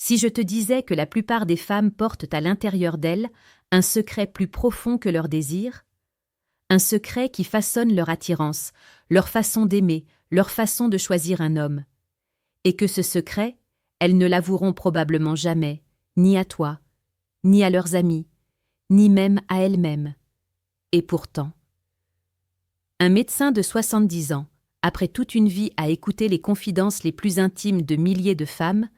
Si je te disais que la plupart des femmes portent à l'intérieur d'elles un secret plus profond que leur désir, un secret qui façonne leur attirance, leur façon d'aimer, leur façon de choisir un homme, et que ce secret, elles ne l'avoueront probablement jamais, ni à toi, ni à leurs amis, ni même à elles-mêmes. Et pourtant, un médecin de 70 ans, après toute une vie à écouter les confidences les plus intimes de milliers de femmes,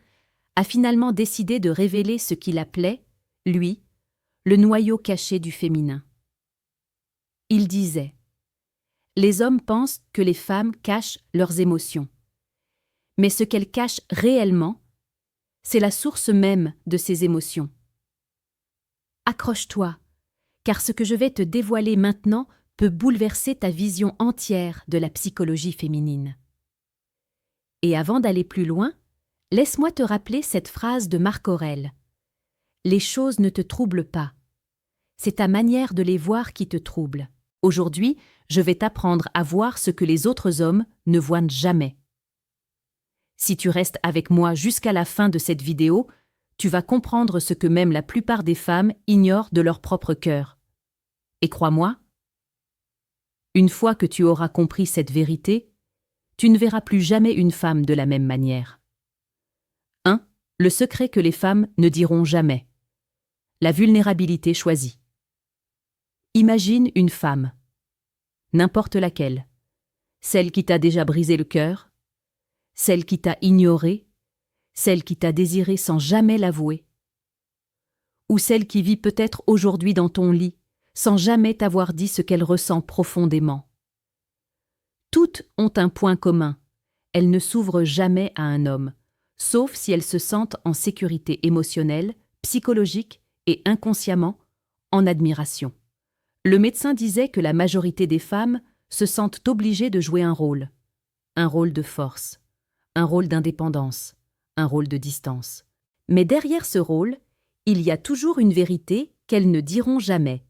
a finalement décidé de révéler ce qu'il appelait, lui, le noyau caché du féminin. Il disait « Les hommes pensent que les femmes cachent leurs émotions. Mais ce qu'elles cachent réellement, c'est la source même de ces émotions. Accroche-toi, car ce que je vais te dévoiler maintenant peut bouleverser ta vision entière de la psychologie féminine. Et avant d'aller plus loin, laisse-moi te rappeler cette phrase de Marc Aurèle. « Les choses ne te troublent pas. C'est ta manière de les voir qui te trouble. Aujourd'hui, je vais t'apprendre à voir ce que les autres hommes ne voient jamais. » Si tu restes avec moi jusqu'à la fin de cette vidéo, tu vas comprendre ce que même la plupart des femmes ignorent de leur propre cœur. Et crois-moi, une fois que tu auras compris cette vérité, tu ne verras plus jamais une femme de la même manière. 1. Le secret que les femmes ne diront jamais. La vulnérabilité choisie. Imagine une femme, n'importe laquelle, celle qui t'a déjà brisé le cœur, celle qui t'a ignoré, celle qui t'a désiré sans jamais l'avouer, ou celle qui vit peut-être aujourd'hui dans ton lit, sans jamais t'avoir dit ce qu'elle ressent profondément. Toutes ont un point commun, elles ne s'ouvrent jamais à un homme, sauf si elles se sentent en sécurité émotionnelle, psychologique et inconsciemment en admiration. Le médecin disait que la majorité des femmes se sentent obligées de jouer un rôle de force, un rôle d'indépendance, un rôle de distance. Mais derrière ce rôle, il y a toujours une vérité qu'elles ne diront jamais.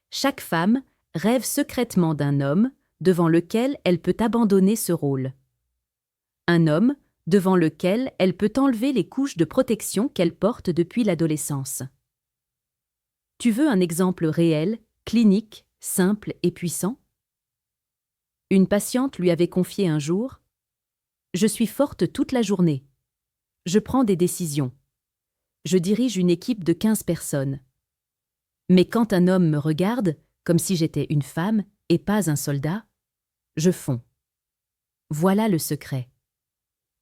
Chaque femme rêve secrètement d'un homme devant lequel elle peut abandonner ce rôle. Un homme devant lequel elle peut enlever les couches de protection qu'elle porte depuis l'adolescence. Tu veux un exemple réel, clinique, simple et puissant? Une patiente lui avait confié un jour « Je suis forte toute la journée. Je prends des décisions. Je dirige une équipe de 15 personnes. Mais quand un homme me regarde, comme si j'étais une femme et pas un soldat, je fonds. » Voilà le secret.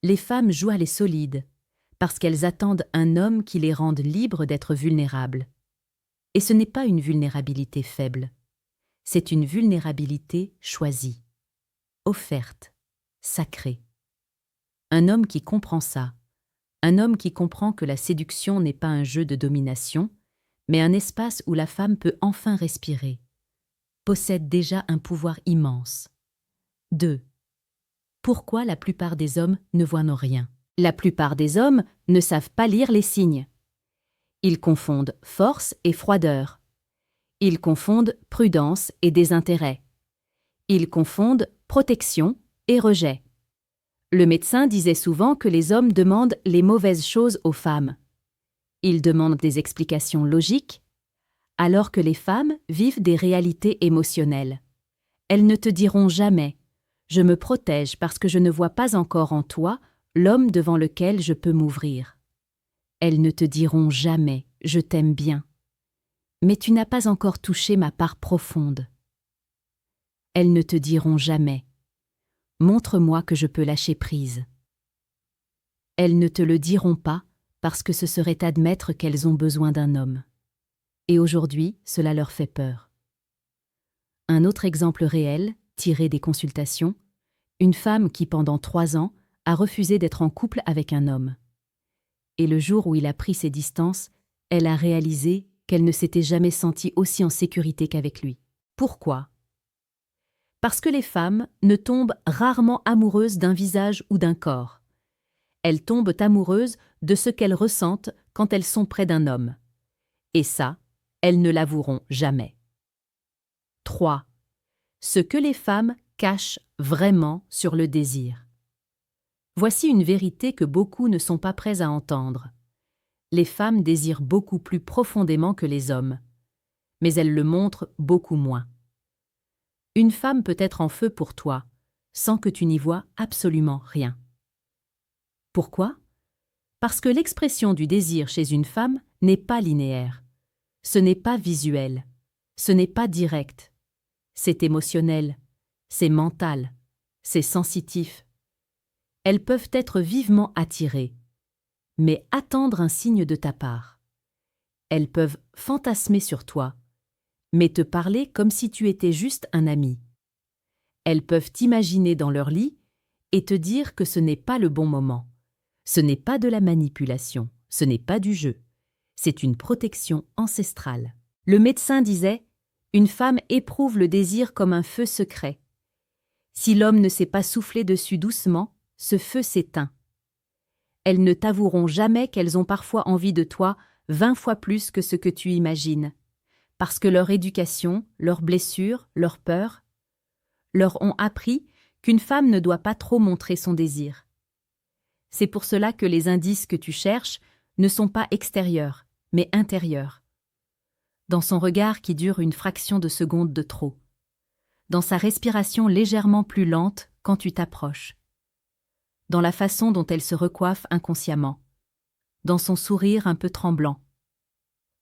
Les femmes jouent à les solides, parce qu'elles attendent un homme qui les rende libres d'être vulnérables. Et ce n'est pas une vulnérabilité faible, c'est une vulnérabilité choisie, offerte, sacrée. Un homme qui comprend ça, un homme qui comprend que la séduction n'est pas un jeu de domination, mais un espace où la femme peut enfin respirer, possède déjà un pouvoir immense. 2. Pourquoi la plupart des hommes ne voient rien? La plupart des hommes ne savent pas lire les signes. Ils confondent force et froideur. Ils confondent prudence et désintérêt. Ils confondent protection et rejet. Le médecin disait souvent que les hommes demandent les mauvaises choses aux femmes. Ils demandent des explications logiques, alors que les femmes vivent des réalités émotionnelles. Elles ne te diront jamais « Je me protège parce que je ne vois pas encore en toi l'homme devant lequel je peux m'ouvrir. » Elles ne te diront jamais « Je t'aime bien. » Mais tu n'as pas encore touché ma part profonde. Elles ne te diront jamais « Montre-moi que je peux lâcher prise. » Elles ne te le diront pas parce que ce serait admettre qu'elles ont besoin d'un homme. Et aujourd'hui, cela leur fait peur. Un autre exemple réel, tiré des consultations, une femme qui pendant 3 ans a refusé d'être en couple avec un homme. Et le jour où il a pris ses distances, elle a réalisé qu'elle ne s'était jamais sentie aussi en sécurité qu'avec lui. Pourquoi? Parce que les femmes ne tombent rarement amoureuses d'un visage ou d'un corps. Elles tombent amoureuses de ce qu'elles ressentent quand elles sont près d'un homme. Et ça, elles ne l'avoueront jamais. 3. Ce que les femmes cachent vraiment sur le désir. Voici une vérité que beaucoup ne sont pas prêts à entendre. Les femmes désirent beaucoup plus profondément que les hommes, mais elles le montrent beaucoup moins. Une femme peut être en feu pour toi, sans que tu n'y vois absolument rien. Pourquoi ? Parce que l'expression du désir chez une femme n'est pas linéaire. Ce n'est pas visuel. Ce n'est pas direct. C'est émotionnel. C'est mental. C'est sensitif. Elles peuvent être vivement attirées, mais attendre un signe de ta part. Elles peuvent fantasmer sur toi, mais te parler comme si tu étais juste un ami. Elles peuvent t'imaginer dans leur lit et te dire que ce n'est pas le bon moment. Ce n'est pas de la manipulation, ce n'est pas du jeu. C'est une protection ancestrale. Le médecin disait « Une femme éprouve le désir comme un feu secret. Si l'homme ne s'est pas soufflé dessus doucement, ce feu s'éteint. Elles ne t'avoueront jamais qu'elles ont parfois envie de toi 20 fois plus que ce que tu imagines, parce que leur éducation, leurs blessures, leurs peurs, leur ont appris qu'une femme ne doit pas trop montrer son désir. C'est pour cela que les indices que tu cherches ne sont pas extérieurs, mais intérieurs. Dans son regard qui dure une fraction de seconde de trop. Dans sa respiration légèrement plus lente quand tu t'approches. Dans la façon dont elle se recoiffe inconsciemment. Dans son sourire un peu tremblant.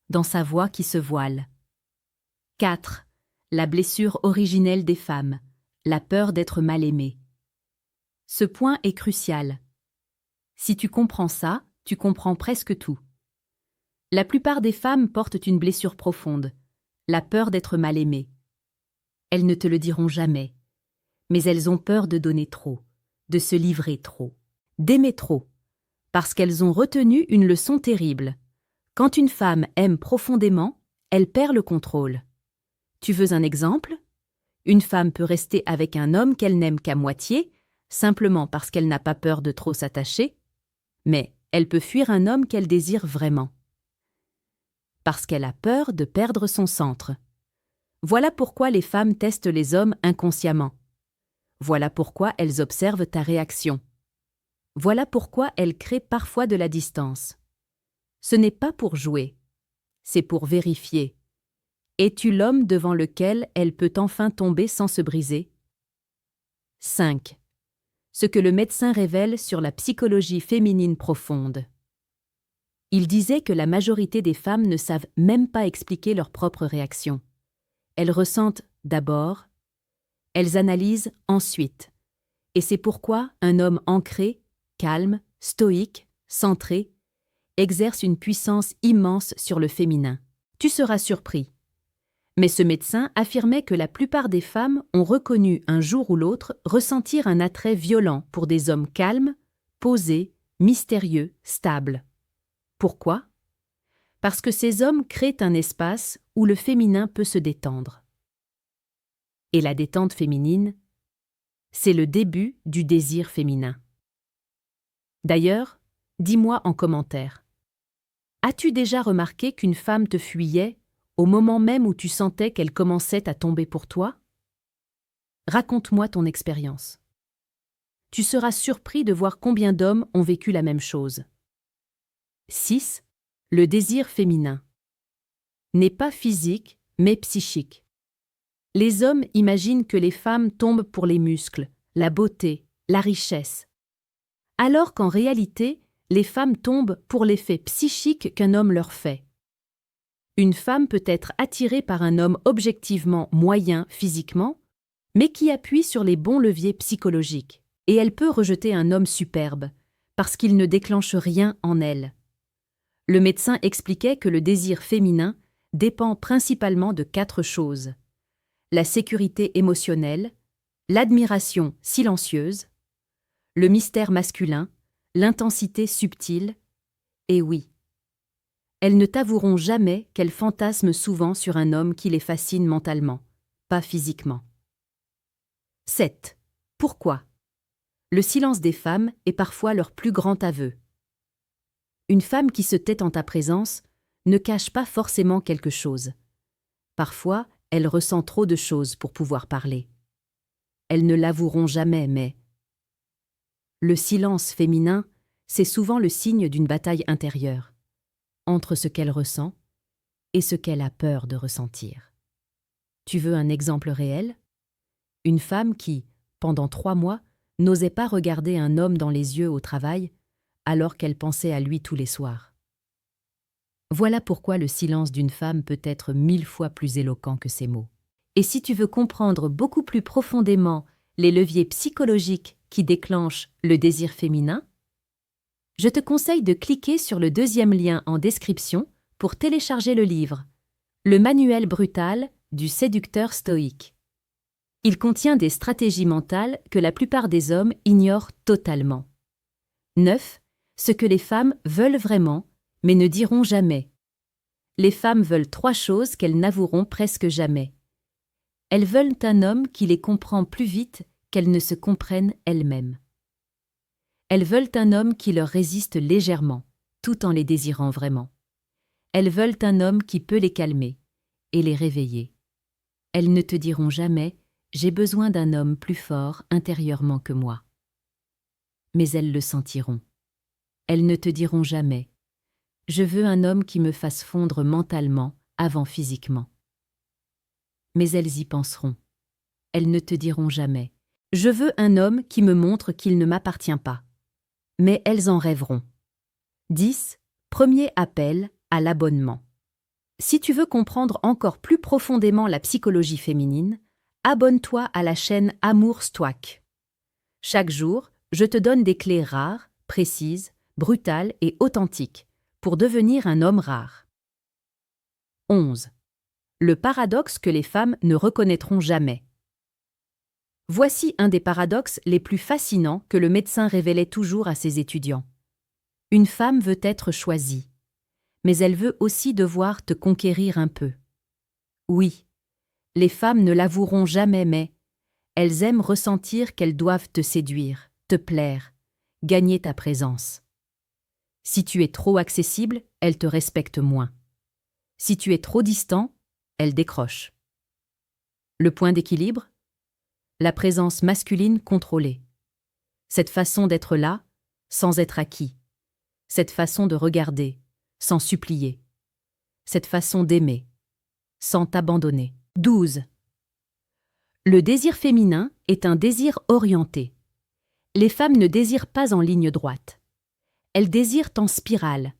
Dans sa voix qui se voile. 4. La blessure originelle des femmes, la peur d'être mal aimée. Ce point est crucial. Si tu comprends ça, tu comprends presque tout. La plupart des femmes portent une blessure profonde, la peur d'être mal aimées. Elles ne te le diront jamais, mais elles ont peur de donner trop, de se livrer trop, d'aimer trop, parce qu'elles ont retenu une leçon terrible. Quand une femme aime profondément, elle perd le contrôle. Tu veux un exemple ? Une femme peut rester avec un homme qu'elle n'aime qu'à moitié, simplement parce qu'elle n'a pas peur de trop s'attacher, mais elle peut fuir un homme qu'elle désire vraiment. Parce qu'elle a peur de perdre son centre. Voilà pourquoi les femmes testent les hommes inconsciemment. Voilà pourquoi elles observent ta réaction. Voilà pourquoi elles créent parfois de la distance. Ce n'est pas pour jouer, c'est pour vérifier. Es-tu l'homme devant lequel elle peut enfin tomber sans se briser ? 5. Ce que le médecin révèle sur la psychologie féminine profonde. Il disait que la majorité des femmes ne savent même pas expliquer leurs propres réactions. Elles ressentent d'abord, elles analysent ensuite. Et c'est pourquoi un homme ancré, calme, stoïque, centré, exerce une puissance immense sur le féminin. Tu seras surpris. Mais ce médecin affirmait que la plupart des femmes ont reconnu un jour ou l'autre ressentir un attrait violent pour des hommes calmes, posés, mystérieux, stables. Pourquoi ? Parce que ces hommes créent un espace où le féminin peut se détendre. Et la détente féminine, c'est le début du désir féminin. D'ailleurs, dis-moi en commentaire. As-tu déjà remarqué qu'une femme te fuyait au moment même où tu sentais qu'elle commençait à tomber pour toi ? Raconte-moi ton expérience. Tu seras surpris de voir combien d'hommes ont vécu la même chose. 6. Le désir féminin. N'est pas physique, mais psychique. Les hommes imaginent que les femmes tombent pour les muscles, la beauté, la richesse. Alors qu'en réalité, les femmes tombent pour l'effet psychique qu'un homme leur fait. Une femme peut être attirée par un homme objectivement moyen physiquement, mais qui appuie sur les bons leviers psychologiques. Et elle peut rejeter un homme superbe, parce qu'il ne déclenche rien en elle. Le médecin expliquait que le désir féminin dépend principalement de 4 choses. La sécurité émotionnelle, l'admiration silencieuse, le mystère masculin, l'intensité subtile, et oui. Elles ne t'avoueront jamais qu'elles fantasment souvent sur un homme qui les fascine mentalement, pas physiquement. 7. Pourquoi ? Le silence des femmes est parfois leur plus grand aveu. Une femme qui se tait en ta présence ne cache pas forcément quelque chose. Parfois, elle ressent trop de choses pour pouvoir parler. Elles ne l'avoueront jamais, mais... Le silence féminin, c'est souvent le signe d'une bataille intérieure. entre ce qu'elle ressent et ce qu'elle a peur de ressentir. Tu veux un exemple réel? Une femme qui, pendant 3 mois, n'osait pas regarder un homme dans les yeux au travail, alors qu'elle pensait à lui tous les soirs. Voilà pourquoi le silence d'une femme peut être 1000 fois plus éloquent que ses mots. Et si tu veux comprendre beaucoup plus profondément les leviers psychologiques qui déclenchent le désir féminin, je te conseille de cliquer sur le 2e lien en description pour télécharger le livre « Le manuel brutal du séducteur stoïque ». Il contient des stratégies mentales que la plupart des hommes ignorent totalement. 9. Ce que les femmes veulent vraiment, mais ne diront jamais. Les femmes veulent 3 choses qu'elles n'avoueront presque jamais. Elles veulent un homme qui les comprend plus vite qu'elles ne se comprennent elles-mêmes. Elles veulent un homme qui leur résiste légèrement, tout en les désirant vraiment. Elles veulent un homme qui peut les calmer et les réveiller. Elles ne te diront jamais « J'ai besoin d'un homme plus fort intérieurement que moi ». Mais elles le sentiront. Elles ne te diront jamais « Je veux un homme qui me fasse fondre mentalement avant physiquement ». Mais elles y penseront. Elles ne te diront jamais « Je veux un homme qui me montre qu'il ne m'appartient pas ». Mais elles en rêveront. 10. Premier appel à l'abonnement. Si tu veux comprendre encore plus profondément la psychologie féminine, abonne-toi à la chaîne Amour Stoique. Chaque jour, je te donne des clés rares, précises, brutales et authentiques pour devenir un homme rare. 11. Le paradoxe que les femmes ne reconnaîtront jamais. Voici un des paradoxes les plus fascinants que le médecin révélait toujours à ses étudiants. Une femme veut être choisie, mais elle veut aussi devoir te conquérir un peu. Oui, les femmes ne l'avoueront jamais, mais elles aiment ressentir qu'elles doivent te séduire, te plaire, gagner ta présence. Si tu es trop accessible, elles te respectent moins. Si tu es trop distant, elles décrochent. Le point d'équilibre ? La présence masculine contrôlée. Cette façon d'être là, sans être acquis. Cette façon de regarder, sans supplier. Cette façon d'aimer, sans t'abandonner. 12. Le désir féminin est un désir orienté. Les femmes ne désirent pas en ligne droite. Elles désirent en spirale.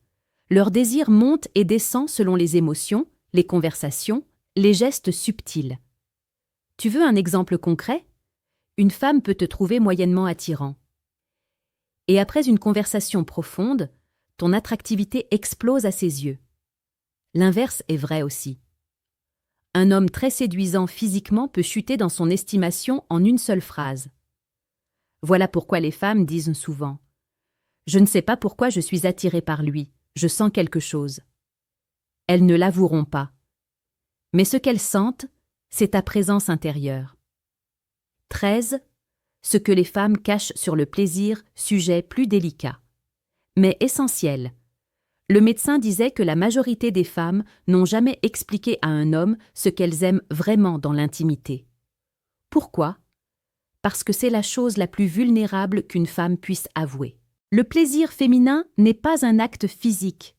Leur désir monte et descend selon les émotions, les conversations, les gestes subtils. Tu veux un exemple concret ? Une femme peut te trouver moyennement attirant. Et après une conversation profonde, ton attractivité explose à ses yeux. L'inverse est vrai aussi. Un homme très séduisant physiquement peut chuter dans son estimation en une seule phrase. Voilà pourquoi les femmes disent souvent « Je ne sais pas pourquoi je suis attirée par lui, je sens quelque chose ». Elles ne l'avoueront pas. Mais ce qu'elles sentent, c'est ta présence intérieure. 13. Ce que les femmes cachent sur le plaisir, sujet plus délicat, mais essentiel. Le médecin disait que la majorité des femmes n'ont jamais expliqué à un homme ce qu'elles aiment vraiment dans l'intimité. Pourquoi ? Parce que c'est la chose la plus vulnérable qu'une femme puisse avouer. Le plaisir féminin n'est pas un acte physique.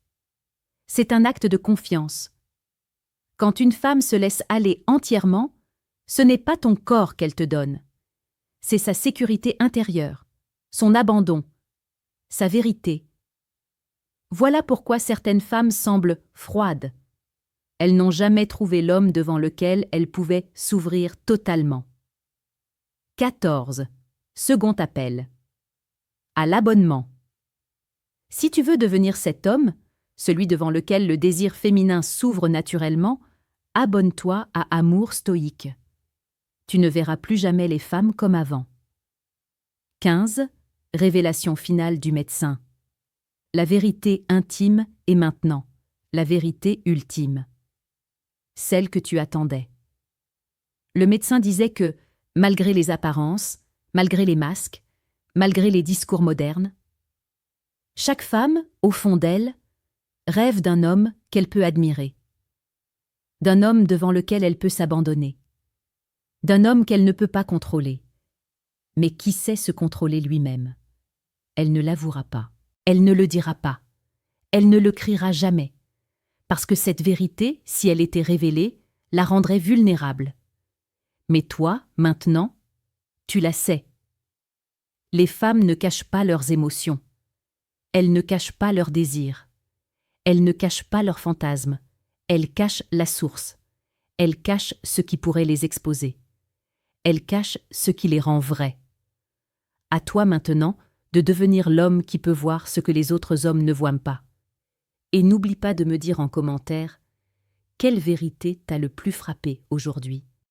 C'est un acte de confiance. Quand une femme se laisse aller entièrement, ce n'est pas ton corps qu'elle te donne. C'est sa sécurité intérieure, son abandon, sa vérité. Voilà pourquoi certaines femmes semblent froides. Elles n'ont jamais trouvé l'homme devant lequel elles pouvaient s'ouvrir totalement. 14. Second appel. À l'abonnement. Si tu veux devenir cet homme, celui devant lequel le désir féminin s'ouvre naturellement, abonne-toi à Amour Stoïque. Tu ne verras plus jamais les femmes comme avant. 15. Révélation finale du médecin. La vérité intime est maintenant, la vérité ultime. Celle que tu attendais. Le médecin disait que, malgré les apparences, malgré les masques, malgré les discours modernes, chaque femme, au fond d'elle, rêve d'un homme qu'elle peut admirer, d'un homme devant lequel elle peut s'abandonner, d'un homme qu'elle ne peut pas contrôler, mais qui sait se contrôler lui-même. Elle ne l'avouera pas, elle ne le dira pas, elle ne le criera jamais, parce que cette vérité, si elle était révélée, la rendrait vulnérable. Mais toi, maintenant, tu la sais. Les femmes ne cachent pas leurs émotions. Elles ne cachent pas leurs désirs. Elles ne cachent pas leurs fantasmes. Elles cachent la source. Elles cachent ce qui pourrait les exposer. Elles cachent ce qui les rend vrais. À toi maintenant de devenir l'homme qui peut voir ce que les autres hommes ne voient pas. Et n'oublie pas de me dire en commentaire quelle vérité t'a le plus frappé aujourd'hui.